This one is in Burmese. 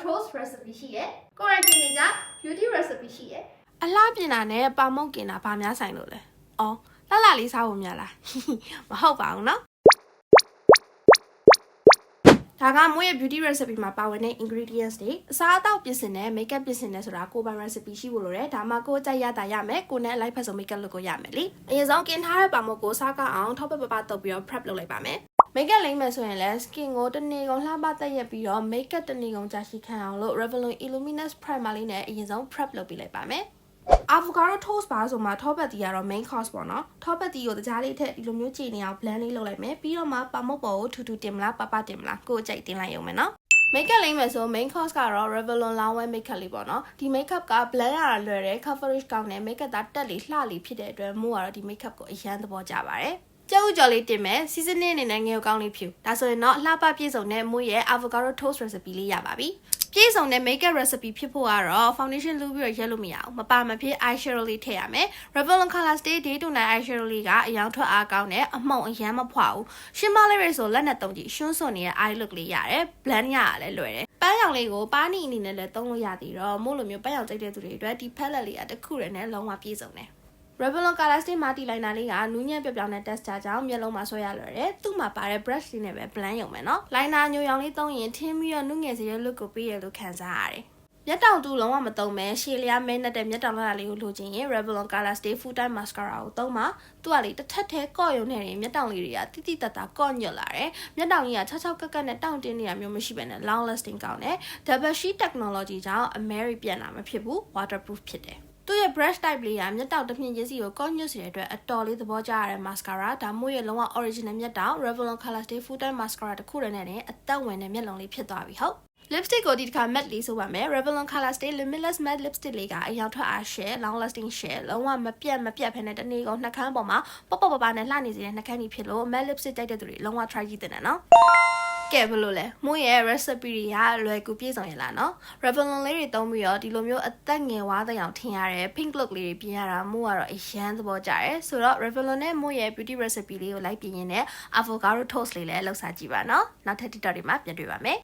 toast recipe ရှိရဲ့ကိုရိုင်းတင်နေကြ beauty recipe ရှိရဲ့ အလားပြင်တာနဲ့ပါမုတ်ကင်တာဘာများဆိုင်လို့လဲ။အော်လှလှလေးစားဖို့များလား။မဟုတ်ပါဘူးနော်။ဒါကမိုးရဲ့ beauty recipe မှာပါဝင်တဲ့ ingredients တွေအစားအသောက်ပြင်ဆင်တဲ့ makeup ပြင်ဆင်တဲ့ဆိုတာကိုပိုင် recipe ရှိဖို့လိုတယ်။ဒါမှကိုကြိုက်ရတာရမယ်။ကိုနဲ့ live ဖက်ဆုံး makeup လုပ်ကိုရမယ်လေ။အရင်ဆုံးကင်ထားတဲ့ပါမုတ်ကိုစားကောက်အောင်ထောက်ပပတုပ်ပြီးတော့ prep လုပ်လိုက်ပါမယ်။ makeup လိမ့်မယ်ဆိုရင်လည်း skin ကိုတနေ့ကုန်လှပတက်ရက်ပြီးတော့ makeup တနေ့ကုန်ကြာရှည်ခံအောင်လို့ Revlon Illuminous Primer လေးနဲ့အရင်ဆုံး prep လုပ်ပြီးလိုက်ပါမယ်။ avocado toast ပါဆိုမှထောပတ်တီကတော့ main course ပေါ့နော်ထောပတ်တီကိုတကြားလေးထက်ဒီလိုမျိုးကြည်နေအောင် blend လေးလုပ်လိုက်မယ်ပြီးတော့မှပါမုတ်ပေါ်ကိုထူထူတင်မလားပပတင်မလားကိုယ်အကြိုက်တင်လိုက်ရုံပဲနော် makeup လိမ့်မယ်ဆို main course ကတော့ Revlon Longwear makeup လေးပေါ့နော်ဒီ makeup က blend ရတာလွယ်တယ် coverage ကောင်းတယ် makeup သားတက်လေးလှလေးဖြစ်တဲ့အတွက်မို့ကတော့ဒီ makeup ကိုအရန်သဘောကျပါတယ်ကြောက်ကြော်လေးတင်မယ် seasoning အနေနဲ့ငယ်ကောင်းလေးဖြူဒါဆိုရင်တော့လှပပြည့်စုံတဲ့မို့ရဲ့ avocado toast recipe လေးရပါပြီပြည့်စုံတဲ့ makeup recipe ဖြစ်ဖို့ကတော့ foundation လုပ်ပြီးတော့ရက်လို့မရအောင်မပါမဖြစ် eyeshadow လေးထည့်ရမယ် Revlon Color Stay Day to Night eyeshadow လေးကအရောင်ထွက်အားကောင်းတဲ့အမှုံအရမ်းမဖွာဘူးရှင်းမလေးတွေဆိုလက်နဲ့တုံးကြည့်ရှွန်းစွန်နေတဲ့ eye look လေးရတယ် blend ရရလဲလွယ်တယ်ပန်းရောင်လေးကိုပါနီအနေနဲ့လည်းသုံးလို့ရသေးတော့မို့လိုမျိုးပန်းရောင်ကြိုက်တဲ့သူတွေအတွက်ဒီ palette လေးကတစ်ခုတည်းနဲ့လုံးဝပြည့်စုံတယ်Revlon Color Stay Multi Liner လေးကနူးညံ့ပြောင်ပြောင်နဲ့ texture ကြောင့်မျက်လုံးမှာဆွဲရလွယ်တယ်။သူ့မှာပါတဲ့ brush လေးနဲ့ပဲ blend ရုံပဲနော်။ liner ညိုရောင်လေးသုံးရင်ထင်းပြီးတော့နုငယ်စေတဲ့ look ကိုပေးရလို့ခံစားရတယ်။မျက်တောင်တူလုံးဝမသုံးပဲရှည်လျားမဲနဲ့တဲ့မျက်တောင်လာလေးကိုလိုချင်ရင် Revlon Color Stay Full Time Mascara ကိုသုံးပါ။သူ့ကလေတစ်ထက်ထဲကော့ရုံနဲ့မျက်တောင်လေးတွေကတိတိတတ်တာကော့ညွတ်လာတယ်။မျက်တောင်ကြီးက6ကက်နဲ့တောင့်တင်းနေတာမျိုးမရှိဘဲနဲ့ long lasting ကောင်းတယ်။ Double Sheet Technology ကြောင့်အမဲရိပြန်လာမဖြစ်ဘူး waterproof ဖြစ်တယ်။သူ့ရဲ့ brush type လေးကမျက်တောင်တစ်မြင့်ချင်းစီကိုကော့ညွတ်စေတဲ့အတွက်အတော်လေးသဘောကျရတဲ့ mascara ဒါမို့ရဲ့လုံးဝ original မျက်တောင် Revlon Color Stay Full Time Mascara တစ်ခုတည်းနဲ့အသက်ဝင်တဲ့မျက်လုံးလေးဖြစ်သွားပြီဟုတ် lipstick ကိုဒီတစ်ခါ matte လေးဆိုပါမယ် Revlon Color Stay Limitless Matte Lipstick လေးကအရောင်ထွက်အား share long lasting share လုံးဝမပြတ်ဖက်နဲ့တနေ့ကုန်နှာခမ်းပေါ်မှာပေါပနဲ့လှနေစေတဲ့နှာခမ်းကြီးဖြစ်လို့ matte lipstick ကြိုက်တဲ့သူတွေလုံးဝ try ကြည့်တဲ့နော်ကဲဘလို့လဲမိုးရဲ့ recipe တွေကလွယ်ကူပြည့်စုံရလားနော် Revlon လေးတွေသုံးပြီးတော့ဒီလိုမျိုးအသက်ငယ်ဝါးတဲ့အောင်ထင်ရတဲ့ pink look လေးတွေပြင်ရတာမိုးကတော့အရန်သဘောကျတယ်ဆိုတော့ Revlon နဲ့မိုးရဲ့ beauty recipe လေးကိုလိုက်ပြင်ရင်လည်း avocado toast လေးလည်းလောက်စားကြည့်ပါနော်နောက်ထပ် TikTok တွေမှာပြန်တွေ့ပါမယ်